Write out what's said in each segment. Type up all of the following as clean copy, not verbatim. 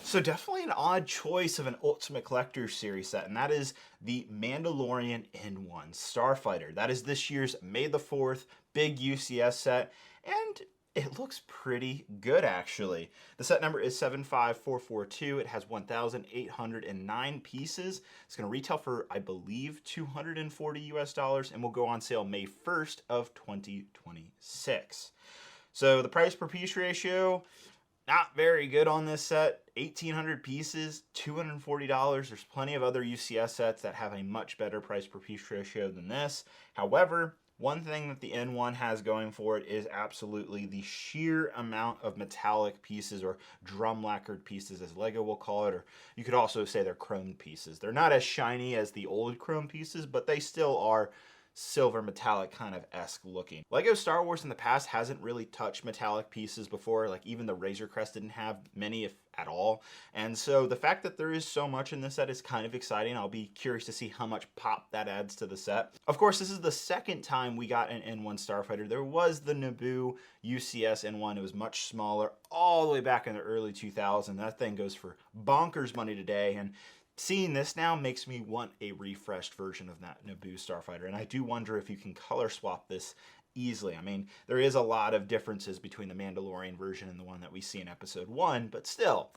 So definitely an odd choice of an Ultimate Collector Series set, and that is the Mandalorian N-1 Starfighter. That is this year's May the 4th big UCS set, and it looks pretty good actually. The set number is 75442. It has 1,809 pieces. It's going to retail for, I believe, $240 US, and will go on sale May 1st of 2026. So the price per piece ratio, not very good on this set. 1,800 pieces, $240. There's plenty of other UCS sets that have a much better price per piece ratio than this. However, one thing that the N1 has going for it is absolutely the sheer amount of metallic pieces, or drum lacquered pieces as LEGO will call it, or you could also say they're chromed pieces. They're not as shiny as the old chrome pieces, but they still are silver metallic kind of esque looking. LEGO Star Wars in the past hasn't really touched metallic pieces before. Like even the Razor Crest didn't have many, if at all. And so the fact that there is so much in this set is kind of exciting. I'll be curious to see how much pop that adds to the set. Of course, this is the second time we got an N1 Starfighter. There was the Naboo UCS N1. It was much smaller all the way back in the early 2000s. That thing goes for bonkers money today. And seeing this now makes me want a refreshed version of that Naboo Starfighter, and I do wonder if you can color swap this easily. I mean, there is a lot of differences between the Mandalorian version and the one that we see in Episode 1, but still,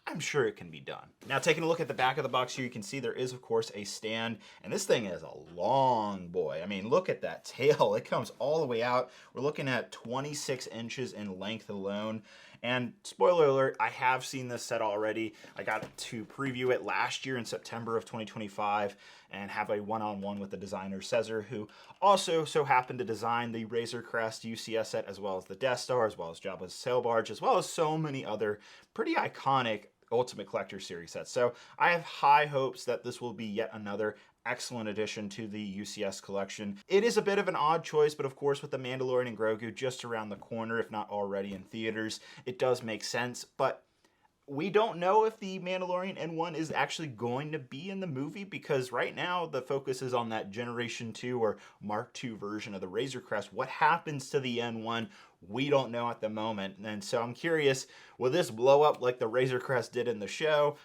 I'm sure it can be done. Now, taking a look at the back of the box here, you can see there is, of course, a stand, and this thing is a long boy. I mean, look at that tail. It comes all the way out. We're looking at 26 inches in length alone. And spoiler alert, I have seen this set already. I got to preview it last year in September of 2025 and have a one-on-one with the designer Cesar, who also so happened to design the Razor Crest UCS set, as well as the Death Star, as well as Jabba's sail barge, as well as so many other pretty iconic Ultimate Collector Series sets. So I have high hopes that this will be yet another excellent addition to the UCS collection. It is a bit of an odd choice, but of course with the Mandalorian and Grogu just around the corner, if not already in theaters, it does make sense. But we don't know if the Mandalorian N1 is actually going to be in the movie, because right now the focus is on that Generation 2 or Mark II version of the Razor Crest. What happens to the N1? We don't know at the moment. And so I'm curious, will this blow up like the Razor Crest did in the show?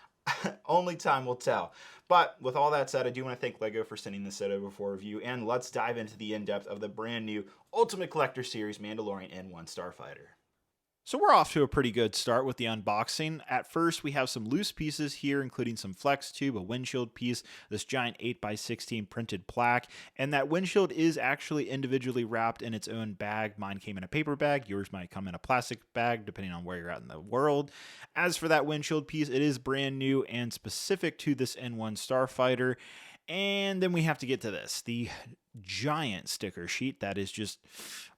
Only time will tell. But with all that said, I do want to thank LEGO for sending this set over for review, and let's dive into the in-depth of the brand new Ultimate Collector Series Mandalorian N1 Starfighter. So we're off to a pretty good start with the unboxing. At first, we have some loose pieces here, including some flex tube, a windshield piece, this giant 8x16 printed plaque, and that windshield is actually individually wrapped in its own bag. Mine came in a paper bag. Yours might come in a plastic bag, depending on where you're at in the world. As for that windshield piece, it is brand new and specific to this N1 Starfighter. And then we have to get to this, the giant sticker sheet. That is just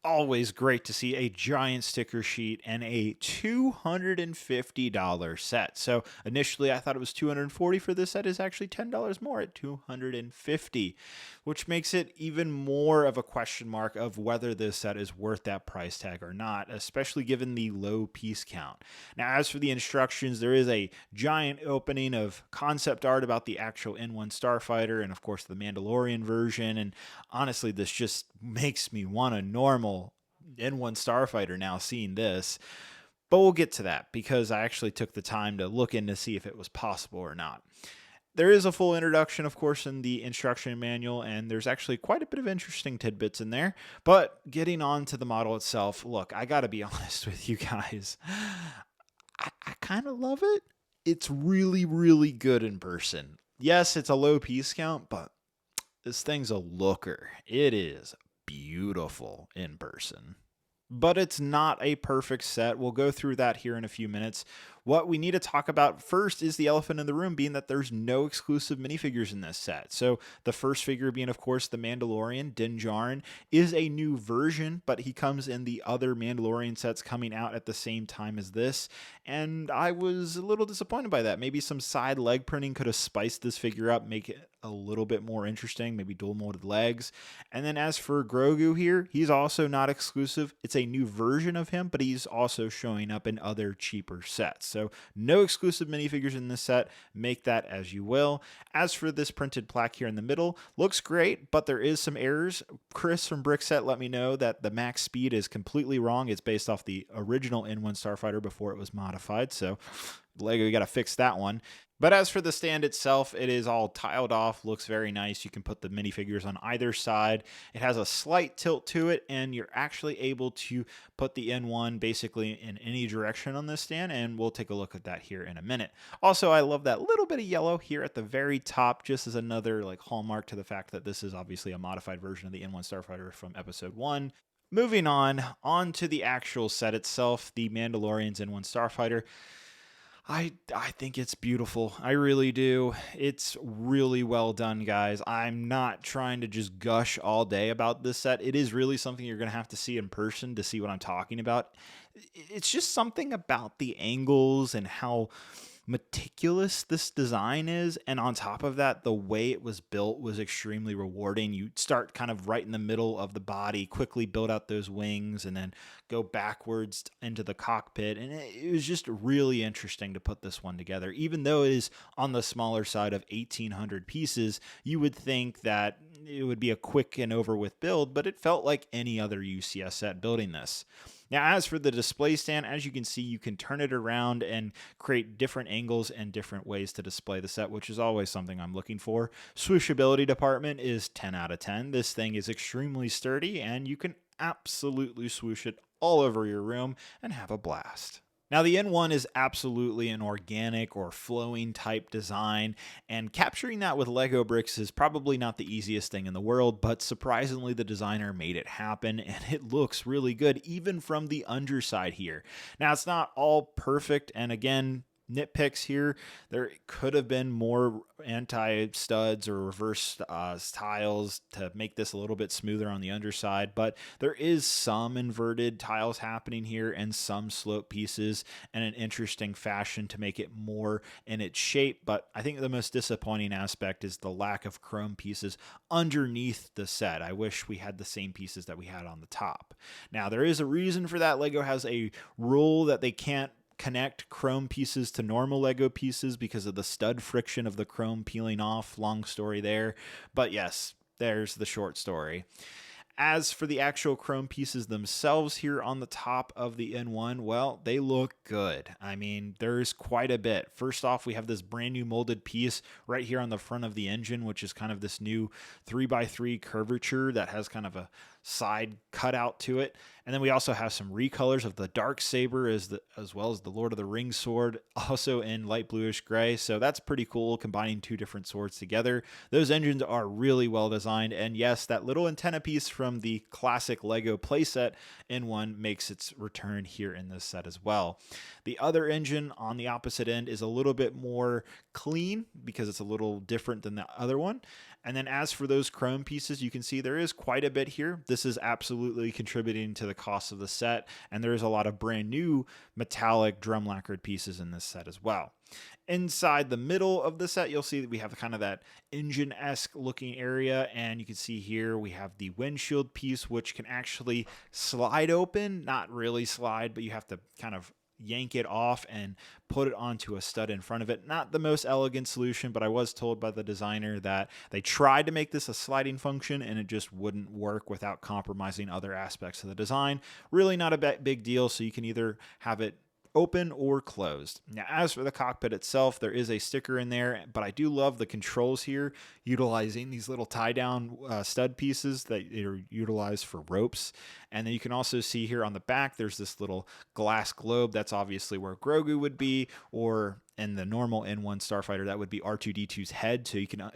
always great to see, a giant sticker sheet and a $250 set. So initially I thought it was $240 for this set. Is actually $10 more at $250, which makes it even more of a question mark of whether this set is worth that price tag or not, especially given the low piece count. Now, as for the instructions, there is a giant opening of concept art about the actual N1 Starfighter and of course the Mandalorian version, and honestly, this just makes me want a normal N1 Starfighter now seeing this. But we'll get to that, because I actually took the time to look in to see if it was possible or not. There is a full introduction, of course, in the instruction manual, and there's actually quite a bit of interesting tidbits in there. But getting on to the model itself, look, I gotta be honest with you guys. I kind of love it. It's really, really good in person. Yes, it's a low piece count, but this thing's a looker. It is beautiful in person. But it's not a perfect set. We'll go through that here in a few minutes. What we need to talk about first is the elephant in the room, being that there's no exclusive minifigures in this set. So the first figure being, of course, the Mandalorian, Din Djarin, is a new version, but he comes in the other Mandalorian sets coming out at the same time as this. And I was a little disappointed by that. Maybe some side leg printing could have spiced this figure up, make it a little bit more interesting, maybe dual molded legs. And then as for Grogu here, he's also not exclusive. It's a new version of him, but he's also showing up in other cheaper sets. So no exclusive minifigures in this set. Make that as you will. As for this printed plaque here in the middle, looks great, but there is some errors. Chris from Brickset let me know that the max speed is completely wrong. It's based off the original N1 Starfighter before it was modified. So Lego, you got to fix that one. But as for the stand itself, it is all tiled off, looks very nice. You can put the minifigures on either side. It has a slight tilt to it, and you're actually able to put the N-1 basically in any direction on this stand, and we'll take a look at that here in a minute. Also, I love that little bit of yellow here at the very top, just as another like hallmark to the fact that this is obviously a modified version of the N-1 Starfighter from episode 1. Moving on to the actual set itself, the Mandalorian's N-1 Starfighter. I think it's beautiful. I really do. It's really well done, guys. I'm not trying to just gush all day about this set. It is really something you're going to have to see in person to see what I'm talking about. It's just something about the angles and how meticulous this design is, and on top of that, the way it was built was extremely rewarding. You start kind of right in the middle of the body, quickly build out those wings, and then go backwards into the cockpit, and it was just really interesting to put this one together. Even though it is on the smaller side of 1,800 pieces, you would think that it would be a quick and over with build, but it felt like any other UCS set building this. Now, as for the display stand, as you can see, you can turn it around and create different angles and different ways to display the set, which is always something I'm looking for. Swooshability department is 10 out of 10. This thing is extremely sturdy, and you can absolutely swoosh it all over your room and have a blast. Now, the N-1 is absolutely an organic or flowing type design, and capturing that with Lego bricks is probably not the easiest thing in the world, but surprisingly, the designer made it happen, and it looks really good, even from the underside here. Now, it's not all perfect, and again, nitpicks here. There could have been more anti-studs or reverse tiles to make this a little bit smoother on the underside, but there is some inverted tiles happening here and some slope pieces in an interesting fashion to make it more in its shape. But I think the most disappointing aspect is the lack of chrome pieces underneath the set. I wish we had the same pieces that we had on the top. Now, there is a reason for that. Lego has a rule that they can't connect chrome pieces to normal Lego pieces because of the stud friction of the chrome peeling off. Long story there. But yes, there's the short story. As for the actual chrome pieces themselves here on the top of the N-1, well, they look good. I mean, there's quite a bit. First off, we have this brand new molded piece right here on the front of the engine, which is kind of this new 3x3 curvature that has kind of a side cutout to it. And then we also have some recolors of the dark saber as well as the Lord of the Rings sword, also in light bluish gray. So that's pretty cool, combining two different swords together. Those engines are really well designed. And yes, that little antenna piece from the classic Lego playset N-1 makes its return here in this set as well. The other engine on the opposite end is a little bit more clean because it's a little different than the other one. And then as for those chrome pieces, you can see there is quite a bit here. This is absolutely contributing to the cost of the set, and there is a lot of brand new metallic drum lacquered pieces in this set as well. Inside the middle of the set, you'll see that we have kind of that engine-esque looking area, and you can see here we have the windshield piece, which can actually slide open. Not really slide, but you have to kind of yank it off and put it onto a stud in front of it. Not the most elegant solution, but I was told by the designer that they tried to make this a sliding function and it just wouldn't work without compromising other aspects of the design. Really not a big deal, so you can either have it open or closed. Now, as for the cockpit itself, there is a sticker in there, but I do love the controls here, utilizing these little tie-down stud pieces that are utilized for ropes. And then you can also see here on the back, there's this little glass globe. That's obviously where Grogu would be, or in the normal N-1 Starfighter, that would be R2-D2's head. So you can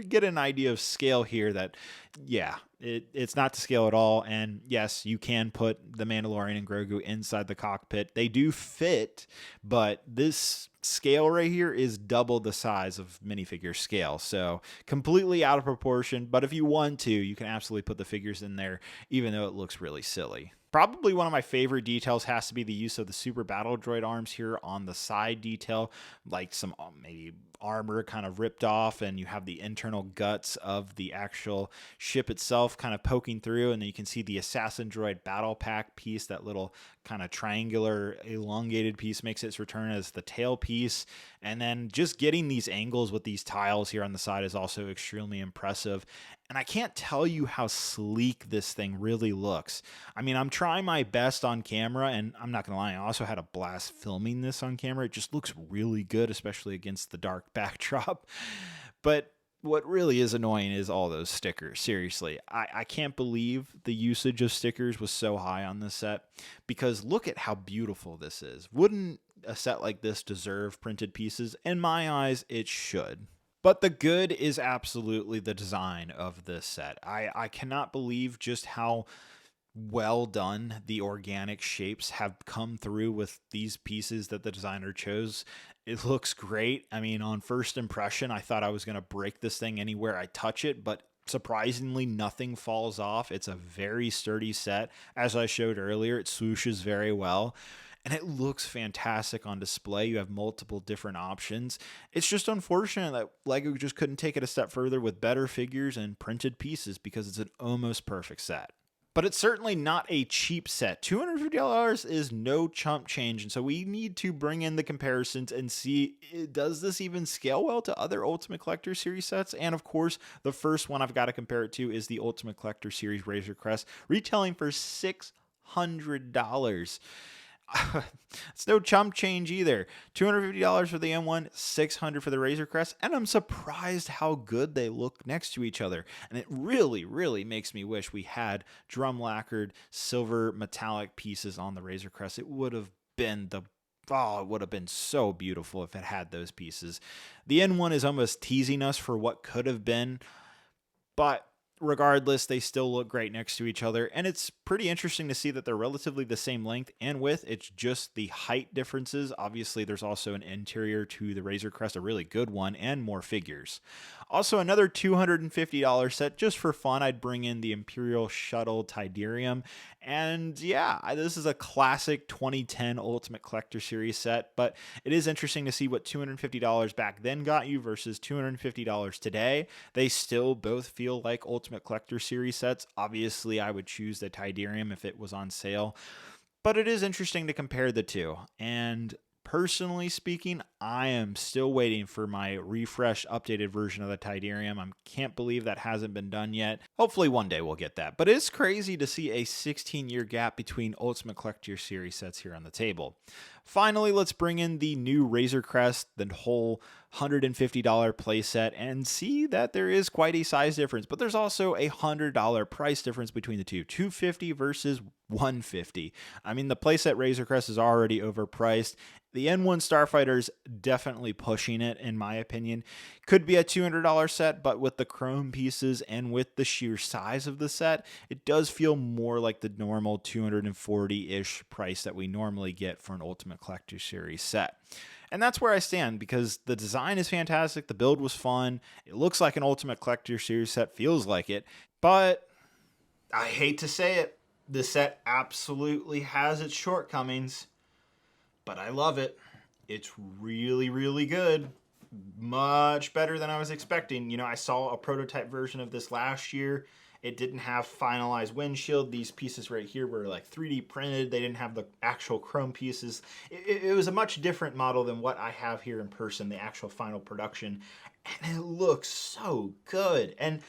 get an idea of scale here that, yeah, it's not to scale at all. And yes, you can put the Mandalorian and Grogu inside the cockpit. They do fit, but this scale right here is double the size of minifigure scale. So completely out of proportion. But if you want to, you can absolutely put the figures in there, even though it looks really silly. Probably one of my favorite details has to be the use of the super battle droid arms here on the side detail, like some maybe armor kind of ripped off, and you have the internal guts of the actual ship itself kind of poking through, and then you can see the assassin droid battle pack piece, that little kind of triangular elongated piece makes its return as the tail piece. And then just getting these angles with these tiles here on the side is also extremely impressive. And I can't tell you how sleek this thing really looks. I mean, I'm trying my best on camera, and I'm not going to lie, I also had a blast filming this on camera. It just looks really good, especially against the dark backdrop. But what really is annoying is all those stickers. Seriously, I can't believe the usage of stickers was so high on this set, because look at how beautiful this is. Wouldn't a set like this deserve printed pieces? In my eyes, it should. But the good is absolutely the design of this set. I cannot believe just how well done the organic shapes have come through with these pieces that the designer chose. It looks great. I mean, on first impression, I thought I was going to break this thing anywhere I touch it, but surprisingly, nothing falls off. It's a very sturdy set. As I showed earlier, it swooshes very well. And it looks fantastic on display. You have multiple different options. It's just unfortunate that LEGO just couldn't take it a step further with better figures and printed pieces, because it's an almost perfect set. But it's certainly not a cheap set. $250 is no chump change, and so we need to bring in the comparisons and see, does this even scale well to other Ultimate Collector Series sets? And of course, the first one I've got to compare it to is the Ultimate Collector Series Razor Crest, retailing for $600. It's no chump change either. $250 for the N-1, $600 for the Razor Crest, and I'm surprised how good they look next to each other. And it really, really makes me wish we had drum lacquered silver metallic pieces on the Razor Crest. It would have been it would have been so beautiful if it had those pieces. The N-1 is almost teasing us for what could have been, but regardless, they still look great next to each other, and it's pretty interesting to see that they're relatively the same length and width. It's just the height differences. Obviously, there's also an interior to the Razor Crest, a really good one, and more figures. Also, another $250 set. Just for fun, I'd bring in the Imperial Shuttle Tidarium, and yeah, this is a classic 2010 Ultimate Collector Series set, but it is interesting to see what $250 back then got you versus $250 today. They still both feel like Ultimate Collector Series sets. Obviously, I would choose the Tidarium if it was on sale, but it is interesting to compare the two. And personally speaking, I am still waiting for my refreshed, updated version of the Tidarium. I can't believe that hasn't been done yet. Hopefully one day we'll get that. But it's crazy to see a 16-year gap between Ultimate Collector Series sets here on the table. Finally, let's bring in the new Razor Crest, the whole $150 playset, and see that there is quite a size difference. But there's also a $100 price difference between the two, $250 versus $150. I mean, the playset Razor Crest is already overpriced. The N-1 Starfighter is definitely pushing it, in my opinion. Could be a $200 set, but with the chrome pieces and with the sheer size of the set, it does feel more like the normal $240-ish price that we normally get for an Ultimate Collector Series set. And that's where I stand, because the design is fantastic, the build was fun, it looks like an Ultimate Collector Series set, feels like it, but I hate to say it, the set absolutely has its shortcomings, but I love it. It's really, really good. Much better than I was expecting. You know, I saw a prototype version of this last year. It didn't have finalized windshield. These pieces right here were like 3D printed. They didn't have the actual chrome pieces. It was a much different model than what I have here in person, the actual final production. And it looks so good. And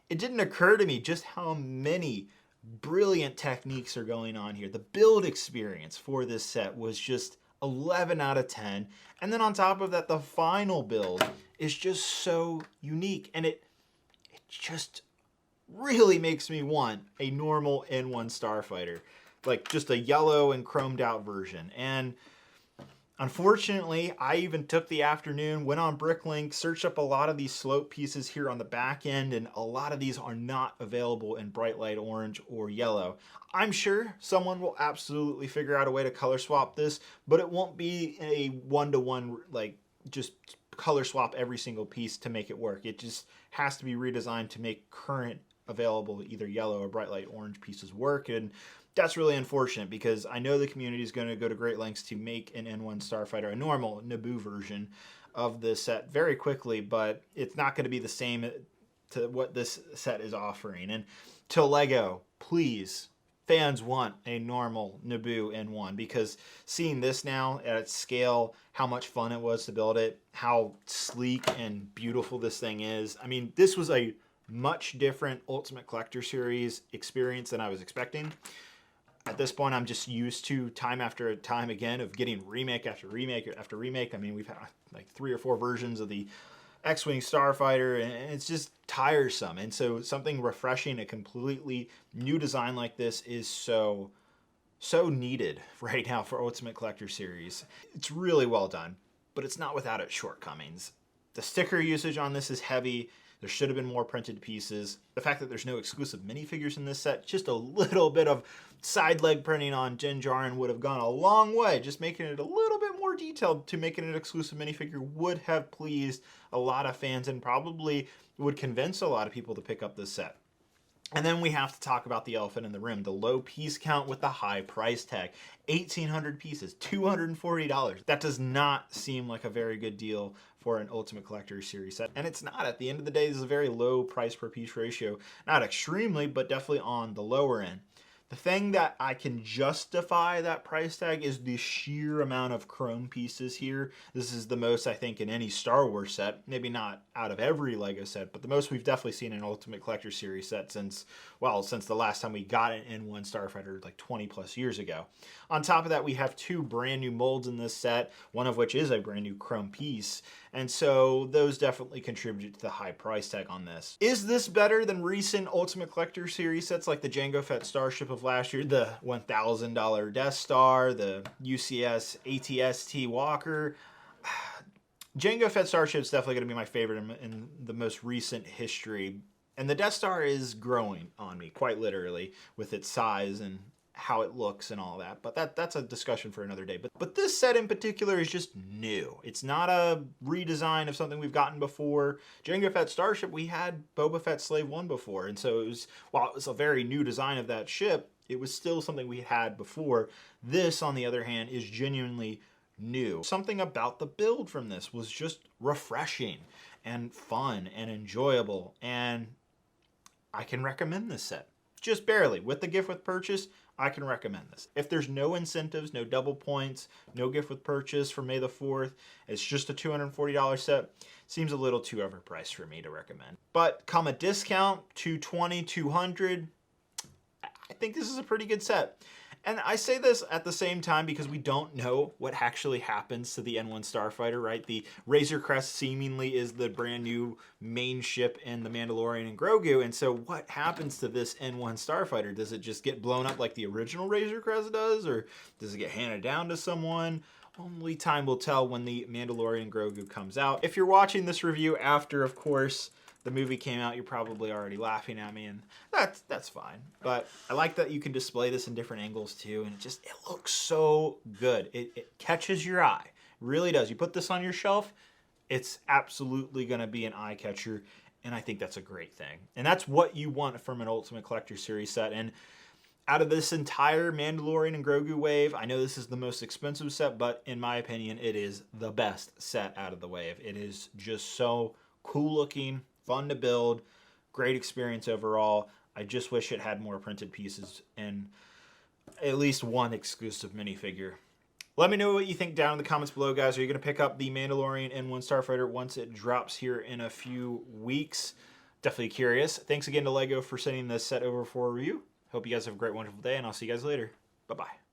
it didn't occur to me just how many brilliant techniques are going on here. The build experience for this set was just 11 out of 10. And then on top of that, the final build is just so unique. And it just really makes me want a normal N-1 Starfighter. Like just a yellow and chromed out version. And unfortunately, I even took the afternoon, went on Bricklink, searched up a lot of these slope pieces here on the back end, and a lot of these are not available in bright light orange or yellow. I'm sure someone will absolutely figure out a way to color swap this, but it won't be a one-to-one, like, just color swap every single piece to make it work. It just has to be redesigned to make current available either yellow or bright light orange pieces work, and that's really unfortunate, because I know the community is going to go to great lengths to make an N-1 Starfighter, a normal Naboo version of this set very quickly, but it's not going to be the same to what this set is offering. And to LEGO, please, fans want a normal Naboo N-1, because seeing this now at its scale, how much fun it was to build it, how sleek and beautiful this thing is. I mean, this was a much different Ultimate Collector Series experience than I was expecting. At this point, I'm just used to time after time again of getting remake after remake after remake. I mean, we've had like 3 or 4 versions of the X-Wing Starfighter, and it's just tiresome. And so something refreshing, a completely new design like this is so needed right now for Ultimate Collector Series. It's really well done, but it's not without its shortcomings. The sticker usage on this is heavy. There should have been more printed pieces. The fact that there's no exclusive minifigures in this set, just a little bit of side leg printing on Din Djarin would have gone a long way. Just making it a little bit more detailed to making it an exclusive minifigure would have pleased a lot of fans and probably would convince a lot of people to pick up this set. And then we have to talk about the elephant in the room, the low piece count with the high price tag. 1,800 pieces, $240. That does not seem like a very good deal for an Ultimate Collector Series set. And it's not. At the end of the day, this is a very low price per piece ratio. Not extremely, but definitely on the lower end. The thing that I can justify that price tag is the sheer amount of chrome pieces here. This is the most, I think, in any Star Wars set. Maybe not out of every LEGO set, but the most we've definitely seen in an Ultimate Collector Series set since the last time we got an N-1 Starfighter like 20 plus years ago. On top of that, we have 2 brand new molds in this set, one of which is a brand new chrome piece. And so those definitely contribute to the high price tag on this. Is this better than recent Ultimate Collector Series sets like the Jango Fett Starship of last year, the $1,000 Death Star, the UCS ATST Walker? Jango Fett Starship is definitely going to be my favorite in the most recent history. And the Death Star is growing on me, quite literally, with its size and how it looks and all that, but that's a discussion for another day. But this set in particular is just new. It's not a redesign of something we've gotten before. Jango Fett Starship, we had Boba Fett Slave 1 before, and so while it was a very new design of that ship, it was still something we had before. This, on the other hand, is genuinely new. Something about the build from this was just refreshing and fun and enjoyable, and I can recommend this set. Just barely. With the gift with purchase, I can recommend this. If there's no incentives, no double points, no gift with purchase for May the 4th, it's just a $240 set, seems a little too overpriced for me to recommend. But come a discount, $220, $200, I think this is a pretty good set. And I say this at the same time because we don't know what actually happens to the N-1 Starfighter, right? The Razor Crest seemingly is the brand new main ship in the Mandalorian and Grogu. And so what happens to this N-1 Starfighter? Does it just get blown up like the original Razor Crest does? Or does it get handed down to someone? Only time will tell when the Mandalorian Grogu comes out. If you're watching this review after, of course, the movie came out, you're probably already laughing at me, and that's fine. But I like that you can display this in different angles too, and it looks so good. It catches your eye. It really does. You put this on your shelf, it's absolutely going to be an eye catcher, and I think that's a great thing. And that's what you want from an Ultimate Collector Series set. And out of this entire Mandalorian and Grogu wave, I know this is the most expensive set, but in my opinion, it is the best set out of the wave. It is just so cool looking, fun to build, great experience overall. I just wish it had more printed pieces and at least one exclusive minifigure. Let me know what you think down in the comments below, guys. Are you going to pick up the Mandalorian N-1 Starfighter once it drops here in a few weeks? Definitely curious. Thanks again to LEGO for sending this set over for a review. Hope you guys have a great, wonderful day, and I'll see you guys later. Bye-bye.